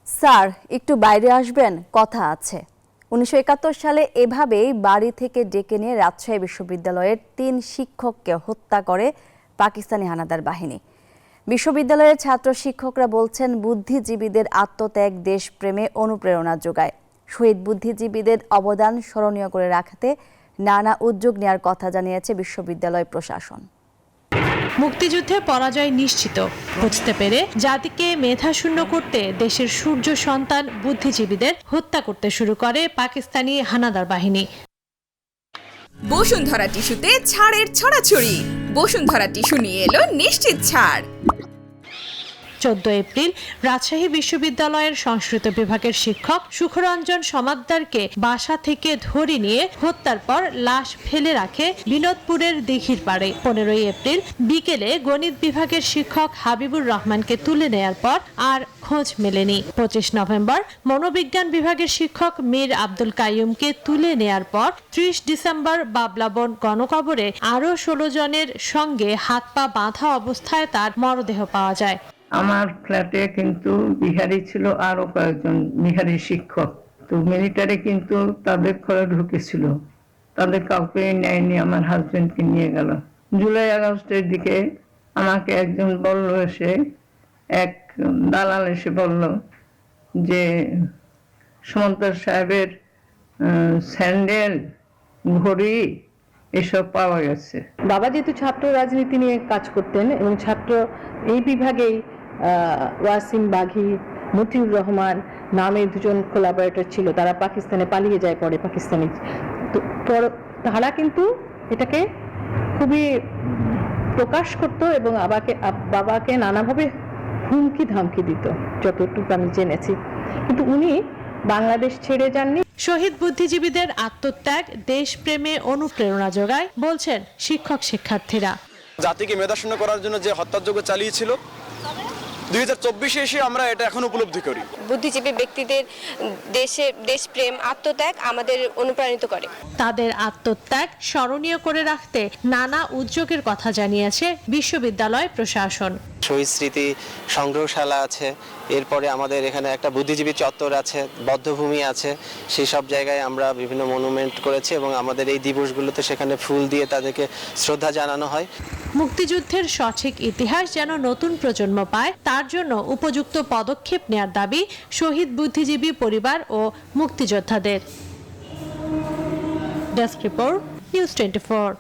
Sir একটু বাইরে আসবেন, কথা আছে। 1971 সালে এভাবেই বাড়ি থেকে ডেকে নিয়ে রাজশাহী বিশ্ববিদ্যালয়ের 3 শিক্ষককে হত্যা করে পাকিস্তানি হানাদার বাহিনী। বিশ্ববিদ্যালয়ের ছাত্র শিক্ষকরা বলছেন, বুদ্ধিজীবীদের আত্মত্যাগ দেশপ্রেমে অনুপ্রেরণা যোগায়। শহীদ বুদ্ধিজীবীদের অবদান স্মরণীয় করে রাখতে নানা উদ্যোগ নেওয়ার কথা জানিয়েছে বিশ্ববিদ্যালয় প্রশাসন। মুক্তিযুদ্ধে পরাজয় নিশ্চিত বুঝতে পেরে জাতিকে মেধাশূন্য করতে দেশের সূর্য সন্তান বুদ্ধিজীবীদের হত্যা করতে শুরু করে পাকিস্তানি হানাদার বাহিনী। বসুন্ধরা টিস্যুতে ছাড়ের ছড়াছড়ি। বসুন্ধরা টিস্যু নিয়ে এলো নিশ্চিত ছাড়। 14 এপ্রিল রাজশাহী বিশ্ববিদ্যালয়ের সংস্কৃত বিভাগের শিক্ষক সুখরঞ্জন সমাদ্দারকে বাসা থেকে ধরে নিয়ে হত্যার পর লাশ ফেলে রাখে বিনোদপুরের দিঘির পাড়ে। 15 এপ্রিল বিকেলে গণিত বিভাগের শিক্ষক হাবিবুর রহমানকে তুলে নেয়ার পর আর খোঁজ মেলেনি। 25 নভেম্বর মনোবিজ্ঞান বিভাগের শিক্ষক মীর আব্দুল কাইয়ুমকে তুলে নেয়ার পর 30 ডিসেম্বর বাবলাবন গণকবরে আরও 16 জনের সঙ্গে হাত পা বাঁধা অবস্থায় তার মরদেহ পাওয়া যায়। আমার ফ্ল্যাটে কিন্তু বিহারি ছিল, আরো কয়েকজন বিহারি শিক্ষক। তো মিলিটারি কিন্তু তাদের ঘরে ঢুকেছিল, তাদের কাউকে নেয়নি, আমার হাজবেন্ডকে নিয়ে গেল। জুলাই আগস্টের দিকে আমাকে একজন বলল, এসে এক দালাল এসে বলল যে সমান্তর সাহেবের স্যান্ডেল, ঘড়ি এসব পাওয়া গেছে। বাবা যেহেতু ছাত্র রাজনীতি নিয়ে কাজ করতেন এবং ছাত্র এই বিভাগেই ওয়াসিম বাঘি, মতিউর রহমান নামে দুজন কোলাবরেটর ছিল, তারা পাকিস্তানে পালিয়ে যায় পরে পাকিস্তানি। তো তারা কিন্তু এটাকে খুবই প্রকাশ করত এবং বাবাকে নানাভাবে হুমকি ধামকি দিত, যতটুকু আমি জেনেছি। কিন্তু উনি বাংলাদেশ ছেড়ে যাননি। শহীদ বুদ্ধিজীবীদের আত্মত্যাগ দেশপ্রেমে অনুপ্রেরণা যোগায় বলছেন শিক্ষক শিক্ষার্থীরা। জাতিকে মেধাশূন্য করার জন্য যে হত্যাযজ্ঞ চালিয়েছিল 2024-এ এসে আমরা এটা এখন উপলব্ধি করি। বুদ্ধিজীবী ব্যক্তিদের দেশপ্রেম, আত্মত্যাগ আমাদের অনুপ্রাণিত করে। তাদের আত্মত্যাগ স্মরণীয় করে রাখতে নানা উদ্যোগের কথা জানিয়েছে বিশ্ববিদ্যালয় প্রশাসন। শহীদ স্মৃতি সংগ্রহশালা আছে, এরপরে আমাদের এখানে একটা বুদ্ধিজীবী চত্বর আছে, বদ্ধভূমি আছে। সেই সব জায়গায় আমরা বিভিন্ন মনুমেন্ট করেছি এবং আমাদের এই দিবসগুলোতে সেখানে ফুল দিয়ে তাদেরকে শ্রদ্ধা জানানো হয়। মুক্তিযুদ্ধের সঠিক ইতিহাস যেন নতুন প্রজন্ম পায়, তার জন্য উপযুক্ত পদক্ষেপ নেয়ার দাবি শহীদ বুদ্ধিজীবী পরিবার ও মুক্তিযোদ্ধাদের। Desk report, news 24।